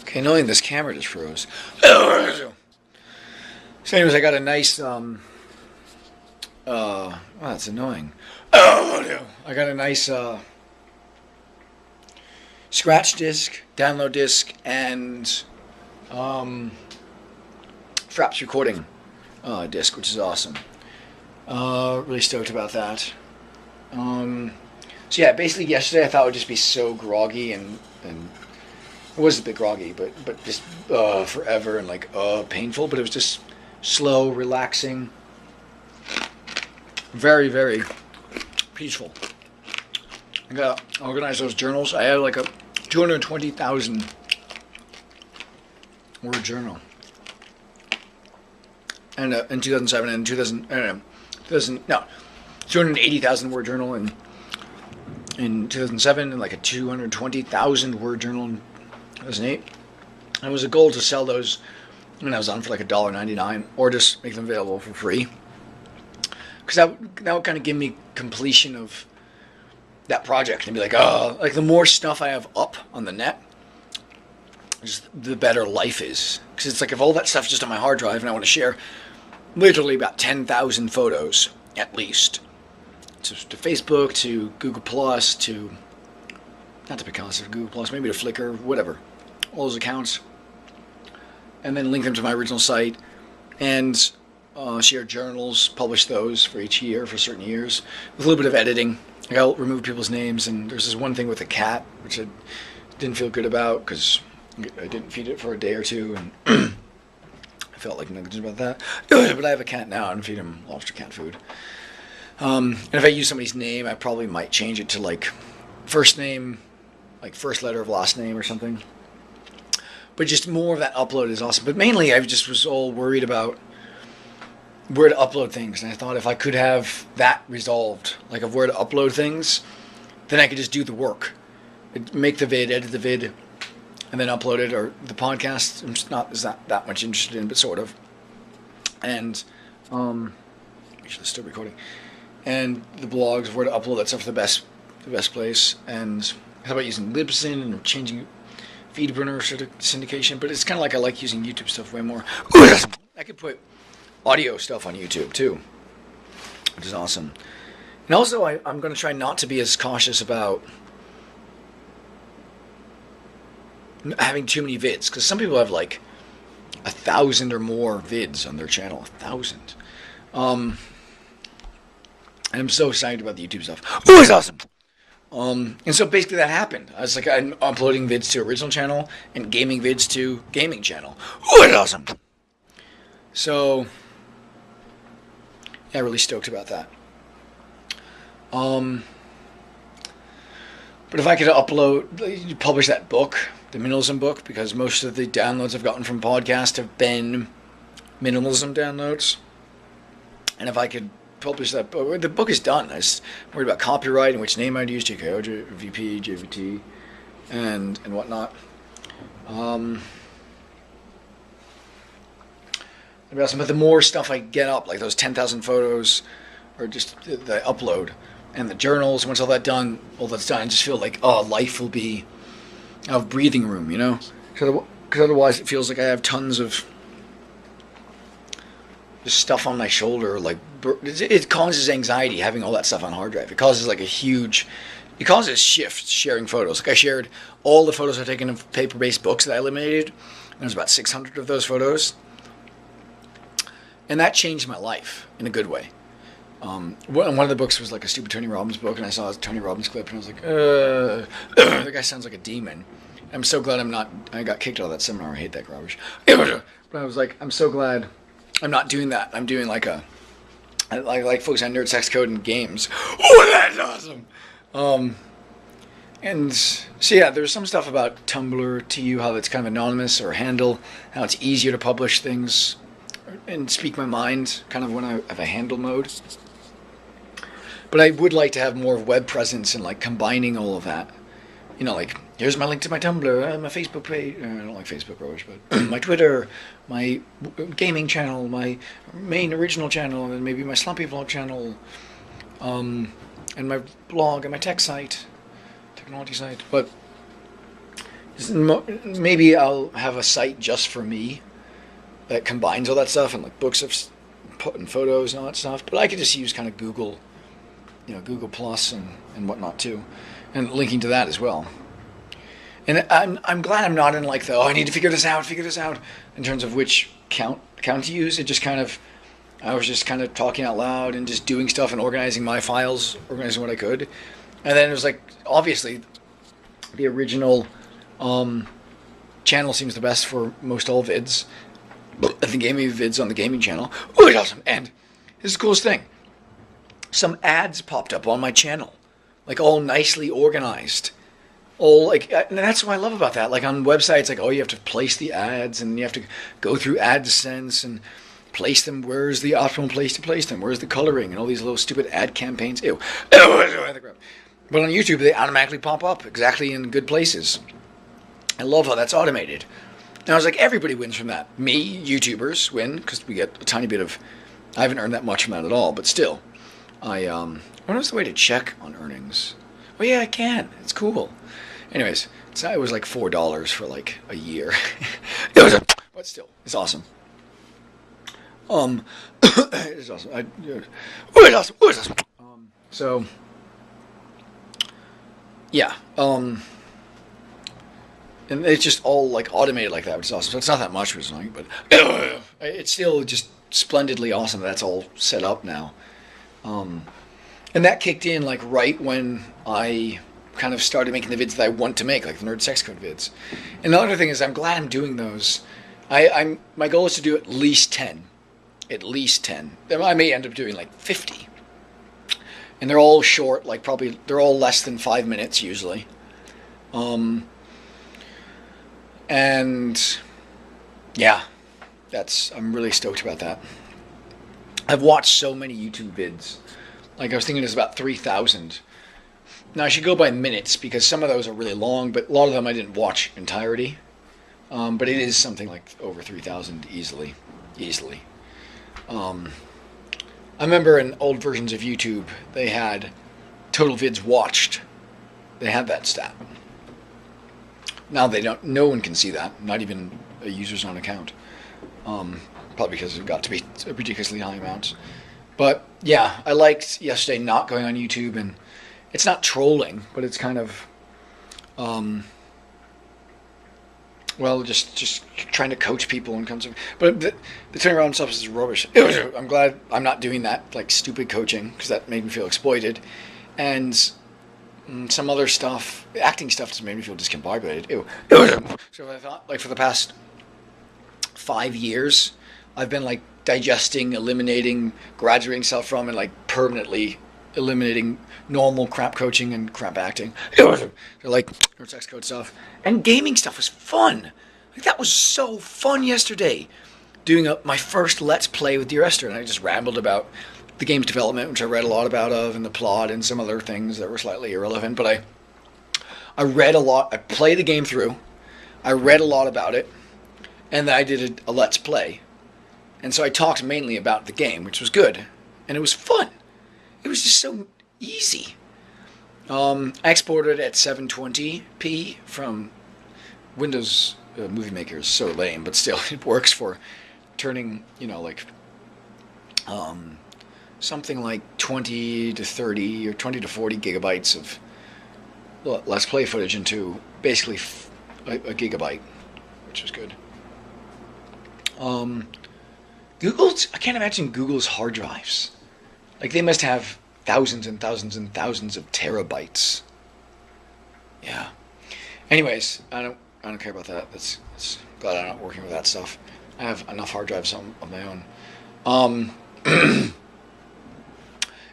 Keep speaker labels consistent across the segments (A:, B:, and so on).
A: Okay, annoying, this camera just froze. So anyways, I got a nice, wow, that's annoying. I got a nice, scratch disc, download disc, and, Fraps recording, disc, which is awesome. Really stoked about that. So yeah, basically yesterday I thought it would just be so groggy and it was a bit groggy, but just forever and like painful. But it was just slow, relaxing, very very peaceful. I gotta organize those journals. I had like a 220,000 word journal, and in 2007 and 280,000 word journal in 2007, and like a 220,000 word journal in 2008. And it was a goal to sell those when I was on for like $1.99, or just make them available for free. Because that would kind of give me completion of that project and be like, oh, like the more stuff I have up on the net, just the better life is. Because it's like if all that stuff's just on my hard drive and I want to share literally about 10,000 photos at least to Facebook, to Google Plus, to not to Picasso, Google Plus, maybe to Flickr, whatever, all those accounts, and then link them to my original site and share journals, publish those for each year for certain years with a little bit of editing. I'll remove people's names, and there's this one thing with a cat which I didn't feel good about because I didn't feed it for a day or two, and I felt like negligent about that. But I have a cat now and feed him lobster cat food. And if I use somebody's name, I probably might change it to like first name, like first letter of last name or something. But just more of that upload is awesome. But mainly I just was all worried about where to upload things. And I thought if I could have that resolved, like of where to upload things, then I could just do the work. Make the vid, edit the vid, and then upload it. Or the podcast, I'm just not that much interested in, but sort of. And, actually still recording. And the blogs, where to upload that stuff to the best place. And how about using Libsyn and changing FeedBurner syndication? But it's kind of like I like using YouTube stuff way more. I could put audio stuff on YouTube too, which is awesome. And also, I'm going to try not to be as cautious about having too many vids, because some people have like 1,000 or more vids on their channel. 1,000. And I'm so excited about the YouTube stuff. Oh, it's awesome. And so basically that happened. I was like, I'm uploading vids to original channel and gaming vids to gaming channel. Oh, it's awesome. So, yeah, really stoked about that. But if I could publish that book, the minimalism book, because most of the downloads I've gotten from podcast have been minimalism downloads. And if I could publish that book, the book is done. I was worried about copyright and which name I'd use, JKO, VP, JVT, and whatnot. But the more stuff I get up, like those 10,000 photos, or just the upload, and the journals, once all that's done, I just feel like, oh, life will be out of breathing room, you know? Because otherwise it feels like I have tons of just stuff on my shoulder. Like, it causes anxiety having all that stuff on hard drive. It causes like it causes shifts sharing photos. Like I shared all the photos I've taken of paper-based books that I eliminated. There's about 600 of those photos. And that changed my life in a good way. One of the books was like a stupid Tony Robbins book, and I saw a Tony Robbins clip, and I was like, the guy sounds like a demon. I'm so glad I got kicked out of that seminar. I hate that garbage. But I was like, I'm so glad I'm not doing that. I'm doing like folks on Nerd Sex Code and games. Oh, that's awesome. And so yeah, there's some stuff about Tumblr TU, how it's kind of anonymous, or handle, how it's easier to publish things and speak my mind, kind of when I have a handle mode. But I would like to have more web presence and like combining all of that. You know, like, here's my link to my Tumblr, my Facebook page. I don't like Facebook rubbish, but my Twitter, my gaming channel, my main original channel, and maybe my Slumpy Vlog channel, and my blog and my tech site, technology site. But Maybe I'll have a site just for me that combines all that stuff and like books of putting photos and all that stuff. But I could just use kind of Google, Google Plus and whatnot too, and linking to that as well. And I'm glad I'm not in like the I need to figure this out in terms of which account to use. It just kind of I was just kind of talking out loud and just doing stuff and organizing my files, organizing what I could, and then it was like obviously the original channel seems the best for most all vids. The gaming vids on the gaming channel. Oh, it's awesome! And this is the coolest thing. Some ads popped up on my channel, like all nicely organized. All like, and that's what I love about that. Like on websites, like you have to place the ads, and you have to go through AdSense and place them. Where's the optimal place to place them? Where's the coloring and all these little stupid ad campaigns? Ew. But on YouTube, they automatically pop up exactly in good places. I love how that's automated. And I was like, everybody wins from that. Me, YouTubers, win because we get a tiny bit of. I haven't earned that much from that at all, but still, what was the way to check on earnings? Oh yeah, I can. It's cool. Anyways, it was like $4 for like a year. But still, it's awesome. It's awesome. It's awesome. It's awesome. So, yeah. And it's just all like automated like that, which is awesome. So it's not that much, which is annoying, but it's still just splendidly awesome. That's all set up now. And that kicked in like right when I kind of started making the vids that I want to make, like the Nerd Sex Code vids. And the other thing is, I'm glad I'm doing those. My goal is to do at least 10. At least 10. I may end up doing like 50. And they're all short, like probably they're all less than 5 minutes usually. And yeah, I'm really stoked about that. I've watched so many YouTube vids. Like I was thinking there's about 3,000. Now I should go by minutes because some of those are really long, but a lot of them I didn't watch entirety. But it is something like over 3,000 easily. I remember in old versions of YouTube, they had total vids watched. They had that stat. Now they don't. No one can see that. Not even a user's own account. Probably because it got to be a ridiculously high amount. But yeah, I liked yesterday not going on YouTube, and it's not trolling, but it's kind of, just trying to coach people and comes. But the turning around stuff is rubbish. I'm glad I'm not doing that like stupid coaching because that made me feel exploited, and some other stuff, acting stuff, just made me feel discombobulated. Ew. So I thought, like for the past 5 years, I've been like digesting, eliminating, graduating stuff from, and like permanently eliminating normal crap coaching and crap acting. So like Nerd Sex Code stuff and gaming stuff was fun. Like that was so fun yesterday, doing my first Let's Play with Dear Esther, and I just rambled about the game's development, which I read a lot about and the plot and some other things that were slightly irrelevant. But I read a lot. I played the game through. I read a lot about it, and then I did a Let's Play. And so I talked mainly about the game, which was good, and it was fun. It was just so easy. I exported it at 720p from Windows Movie Maker. Is so lame, but still, it works for turning, something like 20 to 30 or 20 to 40 gigabytes of Let's Play footage into basically a gigabyte, which was good. I can't imagine Google's hard drives. Like they must have thousands and thousands and thousands of terabytes. Yeah. Anyways, I don't care about that. It's glad I'm not working with that stuff. I have enough hard drives of my own.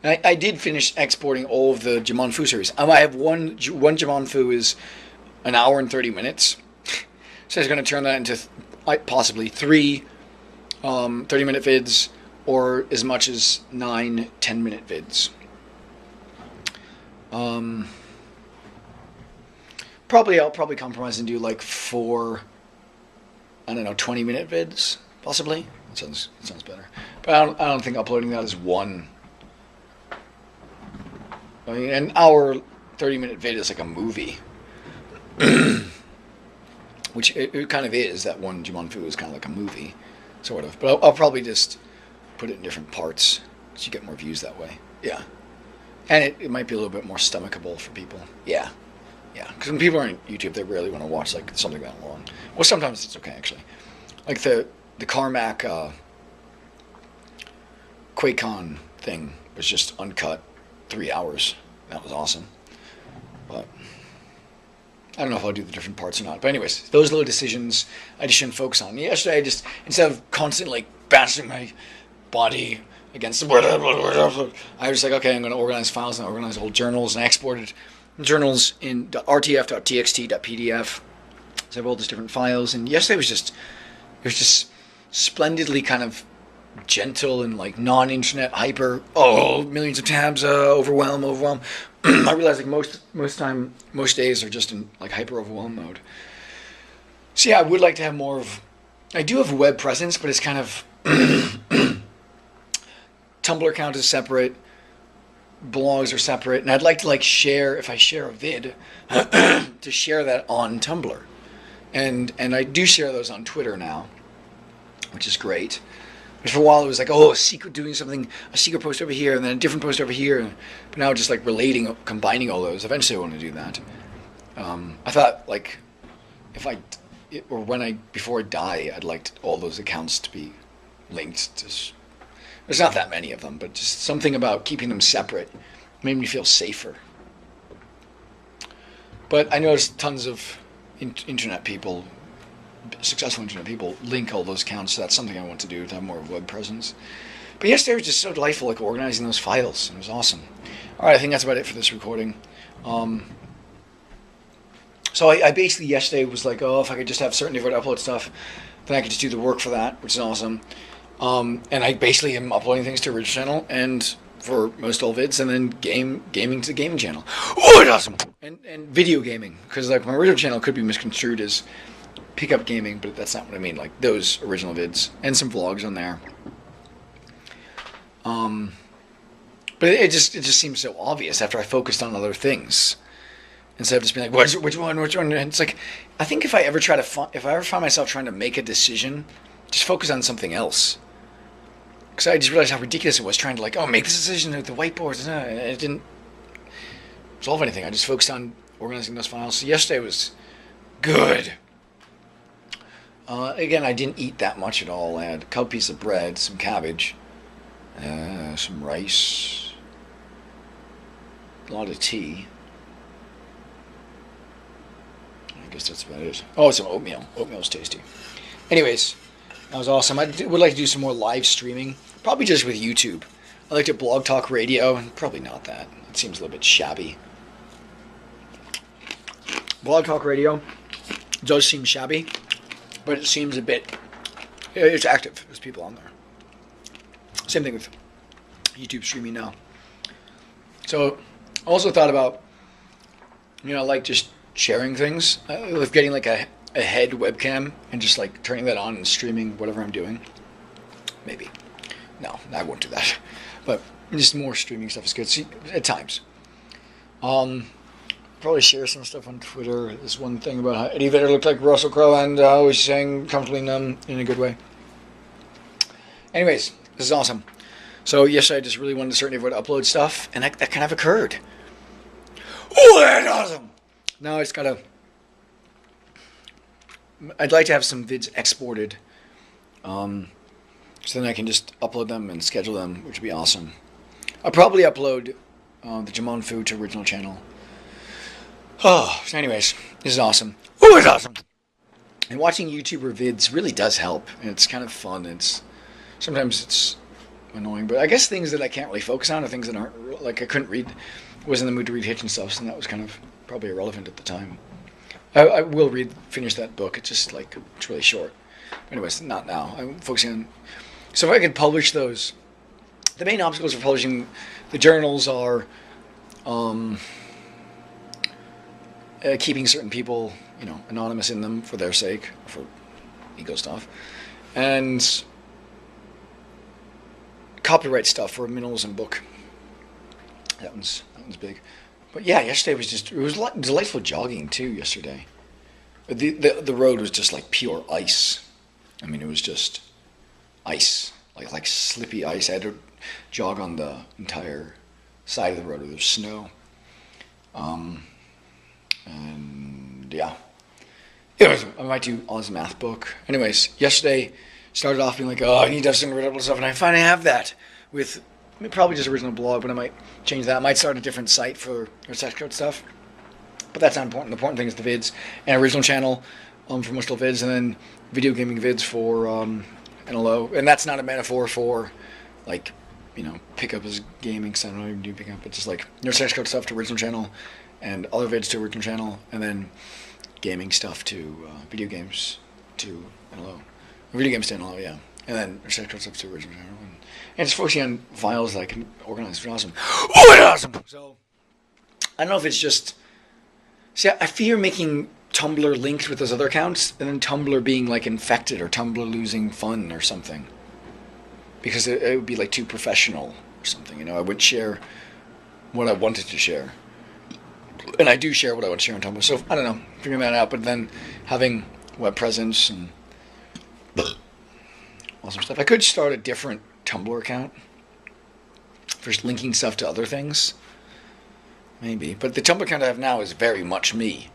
A: I did finish exporting all of the Jamon Fu series. I have one Jamon Fu is an hour and 30 minutes. So I was going to turn that into possibly 3 30-minute vids, or as much as 9 10-minute vids. I'll probably compromise and do like 4, 20-minute vids, possibly. It sounds better. But I don't think uploading that as one. I mean, an hour 30-minute vid is like a movie. which it kind of is. That one Jimon Fu is kind of like a movie, sort of. But I'll probably just put it in different parts so you get more views that way. Yeah. And it might be a little bit more stomachable for people. Yeah. Yeah. Because when people are on YouTube, they rarely want to watch like something that long. Well, sometimes it's okay, actually. Like the Carmack QuakeCon thing was just uncut, 3 hours. That was awesome. But I don't know if I'll do the different parts or not. But anyways, those little decisions I just shouldn't focus on. Yesterday, I just, instead of constantly like bashing my body against the board, I was like, okay, I'm going to organize files and organize old journals, and I exported journals in .rtf.txt.pdf. So I have all these different files, and yesterday it was just splendidly kind of gentle and like non-internet hyper. Oh, millions of tabs, overwhelm. I realize like most days are just in like hyper overwhelm mode. So yeah, I would like to have more of. I do have a web presence, but it's kind of Tumblr account is separate, blogs are separate, and I'd like to like share, if I share a vid, to share that on Tumblr, and I do share those on Twitter now, which is great. But for a while it was like, oh, a secret post over here, and then a different post over here, but now just like combining all those. Eventually I want to do that. I thought like before I die, I'd like all those accounts to be linked to. There's not that many of them, but just something about keeping them separate made me feel safer. But I noticed tons of internet people, successful internet people, link all those accounts, so that's something I want to do, to have more of a web presence. But yesterday was just so delightful, like organizing those files. It was awesome. All right, I think that's about it for this recording. So I basically yesterday was like, oh, if I could just have certainty for to upload stuff, then I could just do the work for that, which is awesome. And I basically am uploading things to a original channel and for most all vids, and then gaming to the gaming channel. Oh, it's awesome! And video gaming, because like my original channel could be misconstrued as pickup gaming, but that's not what I mean. Like those original vids and some vlogs on there. But it just seems so obvious after I focused on other things, instead of just being like, which one? And it's like, I think if I ever find myself trying to make a decision, just focus on something else. Because I just realized how ridiculous it was trying to like, make this decision with the whiteboards. And it didn't resolve anything. I just focused on organizing those files. So yesterday was good. Again, I didn't eat that much at all. I had a couple pieces of bread, some cabbage, some rice, a lot of tea. I guess that's about it. Oh, some oatmeal. Oatmeal's tasty. Anyways, that was awesome. I would like to do some more live streaming, probably just with YouTube. I like to Blog Talk Radio, and probably not that. It seems a little bit shabby. Blog Talk Radio does seem shabby, but it seems a bit. It's active. There's people on there. Same thing with YouTube streaming now. So, I also thought about, like just sharing things, with getting like a head webcam and just like turning that on and streaming whatever I'm doing. Maybe. No, I won't do that. But just more streaming stuff is good. See, at times. Probably share some stuff on Twitter. There's one thing about how Eddie Vedder looked like Russell Crowe, and I was saying comfortably numb in a good way. Anyways, this is awesome. So yesterday I just really wanted to certainly avoid upload stuff, and that kind of occurred. Oh, that's awesome! Now I just gotta. I'd like to have some vids exported, so then I can just upload them and schedule them, which would be awesome. I'll probably upload the Jimon Fu to original channel. Oh, so anyways, this is awesome. Oh, it's awesome! And watching YouTuber vids really does help, and it's kind of fun. Sometimes it's annoying, but I guess things that I can't really focus on are things that aren't, like I couldn't read, wasn't in the mood to read Hitch and stuff, and that was kind of probably irrelevant at the time. I will finish that book. It's just like, it's really short. Anyways, not now. I'm focusing on, so if I could publish those, the main obstacles for publishing the journals are keeping certain people, anonymous in them for their sake, for ego stuff, and copyright stuff for a minimalism book. That one's big. But yeah, yesterday was it was delightful jogging too yesterday. The road was just like pure ice. I mean, it was just ice, like slippy ice. I had to jog on the entire side of the road where there's snow. And yeah. I might do Oz math book. Anyways, yesterday started off being like, oh, I need to have some readable stuff, and I finally have that with probably just original blog, but I might change that. I might start a different site for our sex code stuff, but that's not important. The important thing is the vids and original channel for Mushroom vids, and then video gaming vids for NLO, and that's not a metaphor for like, you know, pick up as gaming. So I don't even do pick up, but just like your sex code stuff to original channel, and other vids to original channel, and then gaming stuff to video games to NLO. Video games to NLO, yeah. And then sex code stuff to original channel. And it's focusing on files that I can organize. It's awesome. Oh, it's awesome! So, I don't know if it's just... See, I fear making Tumblr linked with those other accounts, and then Tumblr being, like, infected, or Tumblr losing fun or something. Because it would be, like, too professional or something, you know? I would share what I wanted to share. And I do share what I want to share on Tumblr. So, I don't know, figuring that out. But then having web presence and awesome stuff. I could start a different Tumblr account for just linking stuff to other things. Maybe. But the Tumblr account I have now is very much me.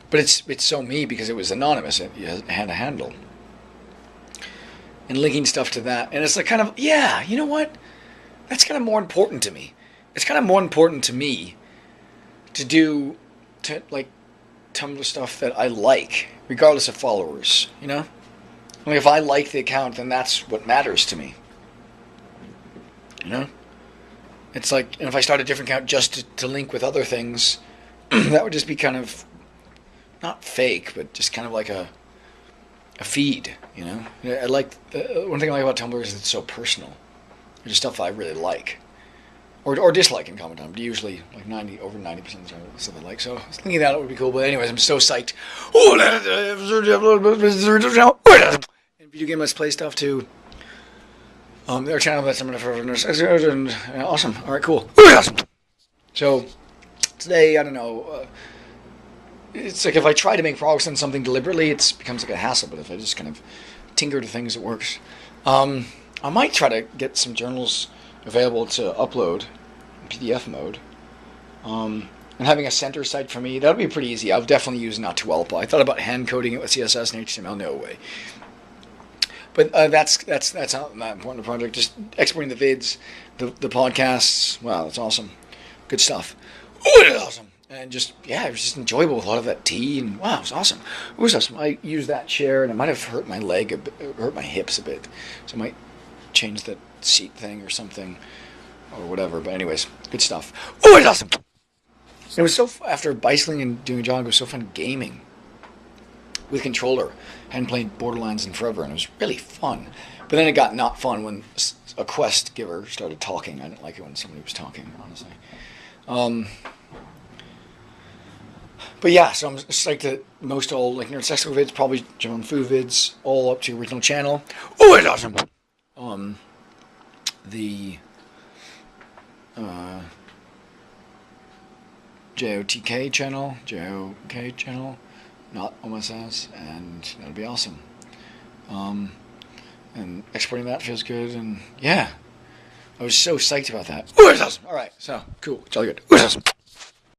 A: But it's so me because it was anonymous. It had a handle. And linking stuff to that. And it's like kind of, yeah, you know what? That's kind of more important to me. It's kind of more important to me to do like Tumblr stuff that I like, regardless of followers, you know? Like if I like the account, then that's what matters to me. You know? It's like, and if I start a different account just to link with other things, that would just be kind of, not fake, but just kind of like a feed, you know? I like, one thing I like about Tumblr is it's so personal. It's just stuff I really like. Or dislike and comment on, but usually like over 90% of the stuff I like. So I was thinking that would be cool, but anyways, I'm so psyched. And video game Let's Play stuff too. Their channel that's I'm gonna awesome. All right, cool. Awesome. So today, I don't know. It's like if I try to make progress on something deliberately, it becomes like a hassle. But if I just kind of tinker to things, it works. I might try to get some journals available to upload in PDF mode. And having a center site for me, that would be pretty easy. I would definitely use Not2Alpa. I thought about hand coding it with CSS and HTML. No way. But that's not important project. Just exporting the vids, the podcasts. Wow, that's awesome. Good stuff. Oh, it is awesome. And just, yeah, it was just enjoyable with a lot of that tea. And wow, it was awesome. It was awesome. I used that chair, and it might have hurt my leg a bit, hurt my hips a bit. So I might change the seat thing or something or whatever. But anyways, good stuff. Oh, it's awesome. It was so, after bicycling and doing a jog, it was so fun gaming with controller. I hadn't played Borderlands in forever, and it was really fun. But then it got not fun when a quest giver started talking. I didn't like it when somebody was talking, honestly. But yeah, so I'm psyched that most all like Nerd Sex vids, probably John Fu vids, all up to original channel. Oh, it's awesome. The JOTK channel, not OSS, and that'll be awesome. And exporting that feels good, and yeah, I was so psyched about that. Oh, it's awesome. All right, so cool, it's all good. Oh, it's awesome.